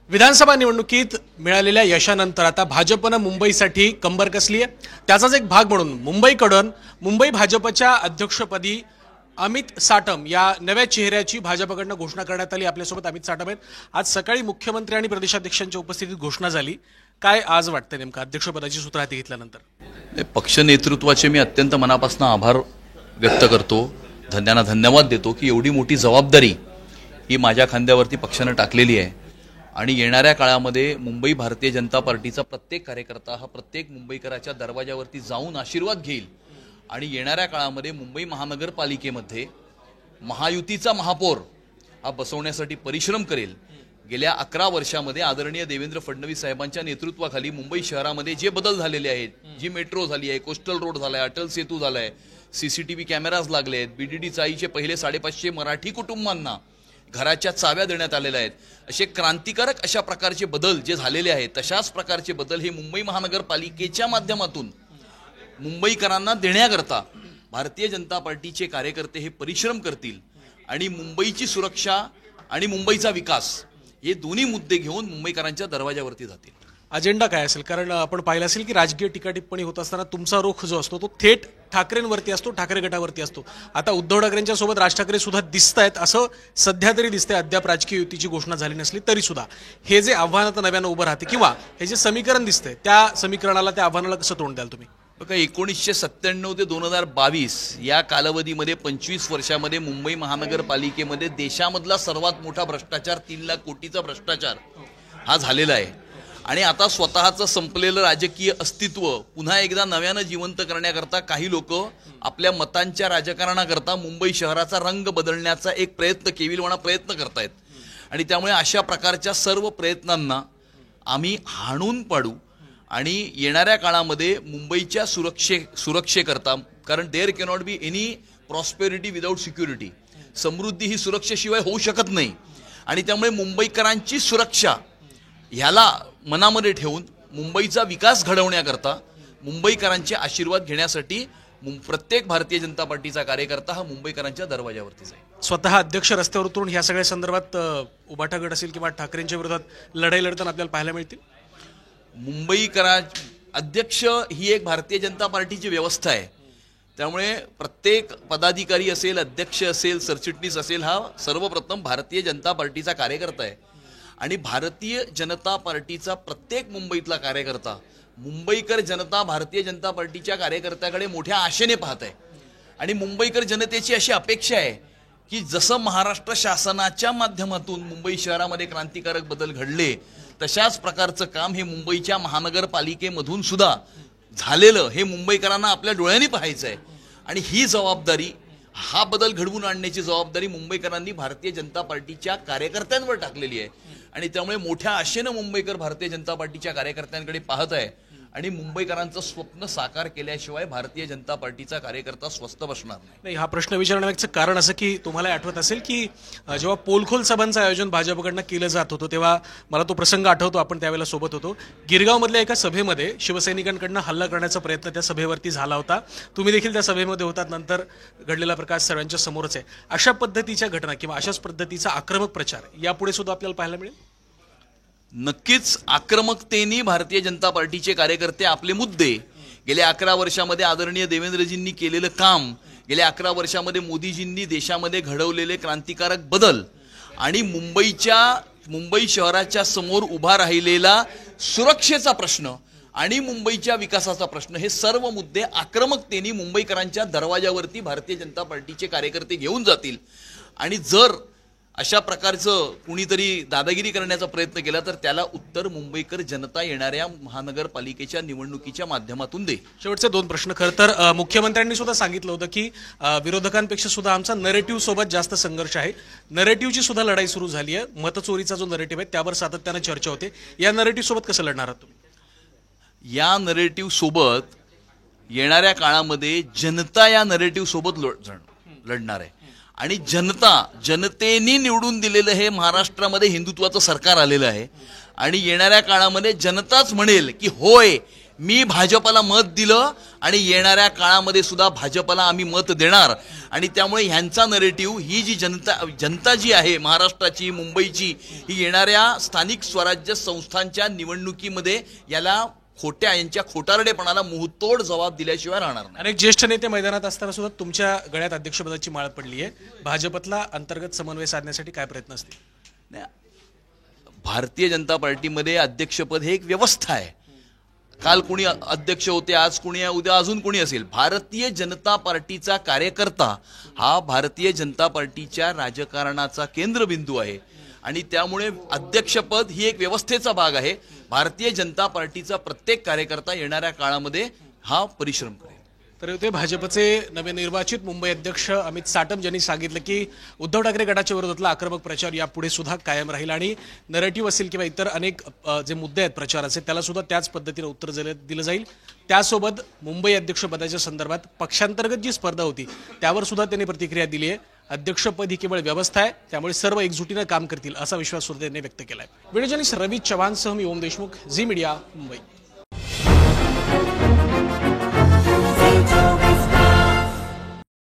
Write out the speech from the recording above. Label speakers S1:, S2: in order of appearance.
S1: विधानसभा निवडणुकीत मिळालेल्या यशानंतर आता भाजपनं मुंबईसाठी कंबर कसली आहे। त्याचाच एक भाग म्हणून मुंबईकडून मुंबई भाजपच्या अध्यक्षपदी अमित साटम या नव्या चेहऱ्याची भाजपकडून घोषणा करण्यात आली। आपल्यासोबत अमित साटम आहेत। आज सकाळी मुख्यमंत्री आणि प्रदेशाध्यक्षांच्या उपस्थितीत घोषणा झाली। काय आज वाटतं नेमकं अध्यक्षपदाची सूत्र हाती घेतल्यानंतर?
S2: पक्ष नेतृत्वाचे मी अत्यंत मनापासून आभार व्यक्त करतो, त्यांना धन्यवाद देतो की एवढी मोठी जबाबदारी ही माझ्या खांद्यावरती पक्षाने टाकलेली आहे आणि येणाऱ्या काळामध्ये मुंबई भारतीय जनता पार्टीचा प्रत्येक कार्यकर्ता हा प्रत्येक मुंबईकराच्या दरवाजावरती जाऊन आशीर्वाद घेईल आणि येणाऱ्या काळामध्ये मुंबई महानगरपालिकेमध्ये महायुतीचा महापौर हा बसवण्यासाठी परिश्रम करेल। गेल्या 11 वर्षामध्ये आदरणीय देवेंद्र फडणवीस साहेबांच्या नेतृत्वाखाली मुंबई शहरामध्ये जे बदल झालेले आहेत, जी मेट्रो झाली आहे, कोस्टल रोड झालाय, अटल सेतू झालाय, सीसीटीव्ही कॅमेराज लागले आहेत, बीडीडी चाळीचे पहिले 550 मराठी कुटुंबांना घराच्या चाव्या देण्यात आलेल्या आहेत, असे क्रांतिकारक अशा प्रकारचे बदल जे झालेले आहेत, तशाच प्रकारचे बदल हे मुंबई महानगरपालिकेच्या माध्यमातून मुंबईकरांना देण्याकरता भारतीय जनता पार्टीचे कार्यकर्ते हे परिश्रम करतील आणि मुंबईची सुरक्षा आणि मुंबईचा विकास हे दोन्ही मुद्दे घेऊन मुंबईकरांच्या दरवाजावरती जातील।
S1: अजेंडा काय असेल? कारण आपण पाहिलं असेल की राजकीय टीकाटिप्पणी होत असताना तुमचा रोख जो असतो तो थेट ठाकरेंवरती असतो, ठाकरे गटावरती असतो। आता उद्धव ठाकरेंच्या सोबत राज ठाकरे सुद्धा दिसत आहेत असं सध्या तरी दिसतंय। अद्याप राजकीय युतीची घोषणा झाली नसली तरी सुद्धा हे जे आव्हान आता नव्यानं उभं राहते किंवा हे जे समीकरण दिसतंय त्या समीकरणाला, त्या आव्हानाला कसं तोंड द्याल तुम्ही?
S2: बघा, 1997 ते 2022 या कालावधीमध्ये 25 वर्षामध्ये मुंबई महानगरपालिकेमध्ये देशामधला सर्वात मोठा भ्रष्टाचार, 3 लाख कोटीचा भ्रष्टाचार हा झालेला आहे आणि आता स्वतःचं संपलेलं राजकीय अस्तित्व पुन्हा एकदा नव्यानं जिवंत करण्याकरता काही लोक आपल्या मतांच्या राजकारणाकरता मुंबई शहराचा रंग बदलण्याचा एक प्रयत्न, केविलवाणा प्रयत्न करतायत आणि त्यामुळे अशा प्रकारच्या सर्व प्रयत्नांना आम्ही हाणून पाडू आणि येणाऱ्या काळामध्ये मुंबईच्या सुरक्षेकरता, कारण there cannot be any prosperity without security, समृद्धी ही सुरक्षेशिवाय होऊ शकत नाही आणि त्यामुळे मुंबईकरांची सुरक्षा ह्याला मनामध्ये ठेवून मुंबईचा विकास घडवण्याकरता मुंबईकरांचे आशीर्वाद घेण्यासाठी प्रत्येक भारतीय जनता पार्टीचा कार्यकर्ता हा मुंबईकरांच्या दरवाजावरती जाईल।
S1: स्वतः अध्यक्ष रस्त्यावर उतरून ह्या सगळ्या संदर्भात उभाटा गट असेल किंवा ठाकरेंच्या विरोधात लढाई लढताना आपल्याला पाहायला मिळतील।
S2: अध्यक्ष ही एक भारतीय जनता पार्टीची व्यवस्था आहे, त्यामुळे प्रत्येक पदाधिकारी असेल, अध्यक्ष असेल, सरचिटणीस असेल, हा सर्वप्रथम भारतीय जनता पार्टीचा कार्यकर्ता आहे आणि भारतीय जनता पार्टीचा प्रत्येक मुंबईतला कार्यकर्ता, मुंबईकर जनता भारतीय जनता पार्टीच्या कार्यकर्त्याकडे मोठ्या आशेने पाहत आहे आणि मुंबईकर जनतेची अशी अपेक्षा आहे की जसं महाराष्ट्र शासनाच्या माध्यमातून मुंबई शहरामध्ये क्रांतिकारक बदल घडले तशाच प्रकारचं काम हे मुंबईच्या महानगरपालिकेमधून सुद्धा झालेलं हे मुंबईकरांना आपल्या डोळ्यांनी पाहायचं आहे आणि ही जबाबदारी, हा बदल घडवून आणण्याची जबाबदारी मुंबईकरांनी भारतीय जनता पार्टीच्या कार्यकर्त्यांवर टाकलेली आहे आणि त्यामुळे मोठ्या आशेनं मुंबईकर भारतीय जनता पार्टीच्या कार्यकर्त्यांकडे पाहत आहे आणि मुंबईकरांचं स्वप्न साकार केल्याशिवाय भारतीय जनता पार्टीचा कार्यकर्ता स्वस्थ बसणार
S1: नाही। हा प्रश्न विचारण्याचं कारण असं की तुम्हाला आठवत असेल की जेव्हा पोलखोल सभांचं आयोजन भाजपकडनं केलं जात होतं तेव्हा मला तो प्रसंग आठवतो, आपण त्यावेळेला सोबत होतो। गिरगावमधल्या एका सभेमध्ये शिवसैनिकांकडनं हल्ला करण्याचा प्रयत्न त्या सभेवरती झाला होता, तुम्ही देखील त्या सभेमध्ये होतात, नंतर घडलेला प्रकार सर्वांच्या समोरच आहे। अशा पद्धतीच्या घटना किंवा अशाच पद्धतीचा आक्रमक प्रचार यापुढे सुद्धा आपल्याला पाहायला मिळेल?
S2: नक्कीच आक्रमकतेने भारतीय जनता पार्टीचे कार्यकर्ते आपले मुद्दे, गेल्या 11 वर्षामध्ये आदरणीय देवेंद्रजींनी केलेलं काम, गेल्या 11 वर्षामध्ये मोदीजींनी देशामध्ये घडवलेले क्रांतिकारक बदल आणि मुंबई शहराच्या समोर उभा राहिलेला सुरक्षेचा प्रश्न आणि मुंबईच्या विकासाचा प्रश्न, हे सर्व मुद्दे आक्रमकतेने मुंबईकरांच्या दरवाजावरती भारतीय जनता पार्टीचे कार्यकर्ते घेऊन जातील आणि जर अशा प्रकारचं कुणीतरी दादागिरी करण्याचा प्रयत्न केला तर त्याला उत्तर मुंबईकर जनता येणाऱ्या महानगरपालिकेच्या निवडणुकीच्या माध्यमातून देईल।
S1: शेवटचे 2 प्रश्न। खरं तर मुख्यमंत्र्यांनी सुद्धा सांगितलं होतं की विरोधकांपेक्षा सुद्धा आमचा नरेटिव्ह सोबत जास्त संघर्ष आहे, नरेटिव्हची सुद्धा लढाई सुरू झाली आहे, मतचोरीचा जो नरेटिव्ह आहे त्यावर सातत्यानं चर्चा होते। या नरेटिव्ह सोबत कसं लढणार आहात तुम्ही?
S2: या नरेटिव्ह सोबत येणाऱ्या काळामध्ये जनता या नरेटिव्ह सोबत लढणार आहे आणि जनतेने निवडून दिलेलं हे महाराष्ट्रामध्ये हिंदुत्वाचं सरकार आलेलं आहे आणि येणाऱ्या काळामध्ये जनताच म्हणेल की होय मी भाजपला मत दिलं आणि येणाऱ्या काळामध्ये सुद्धा भाजपला आम्ही मत देणार. आणि त्यामुळे ह्यांचा नरेटिव्ह, ही जी जनता जी आहे महाराष्ट्राची, मुंबईची, ही येणाऱ्या स्थानिक स्वराज्य संस्थांच्या निवडणुकीमध्ये याला यांच्या खोटारडेपणाला मुहतोड जबाब दिल्याशिवाय राहणार नाही.
S1: अनेक ज्येष्ठ नेते मैदानात असताना सुद्धा तुमच्या गळ्यात अध्यक्षपदाची माळ पडली आहे. भाजपतला अंतर्गत समन्वय साधण्यासाठी काय प्रयत्न असतील?
S2: नाही, भारतीय जनता पार्टीमध्ये अध्यक्षपद हे एक व्यवस्था आहे. काल कुणी अध्यक्ष होते, आज कुणी आहे, उद्या अजून कुणी असेल. भारतीय जनता पार्टीचा कार्यकर्ता हा भारतीय जनता पार्टीच्या राजकारणाचा केंद्रबिंदू आहे आणि त्यामुळे अध्यक्षपद ही एक व्यवस्थेचा भाग आहे. भारतीय जनता पार्टीचा प्रत्येक कार्यकर्ता येणाऱ्या काळामध्ये हा परिश्रम करेल.
S1: तर ते भाजपचे नवनिर्वाचित मुंबई अध्यक्ष अमित साटम यांनी सांगितलं की उद्धव ठाकरे गटाच्या विरोधातला आक्रमक प्रचार यापुढे सुद्धा कायम राहील आणि नरेटिव्ह असेल किंवा इतर अनेक जे मुद्दे आहेत प्रचाराचे त्याला सुद्धा त्याच पद्धतीने उत्तर दिलं जाईल. त्यासोबत मुंबई अध्यक्षपदाच्या संदर्भात पक्षांतर्गत जी स्पर्धा होती त्यावर सुद्धा त्यांनी प्रतिक्रिया दिली आहे. अध्यक्षपद ही केवळ व्यवस्था आहे, त्यामुळे सर्व एकजुटीनं काम करतील असा विश्वास सुद्धा त्यांनी व्यक्त केला आहे. व्हिडिओ जर्नलिस्ट रवी चव्हाणसह मी ओम देशमुख, झी मीडिया, मुंबई.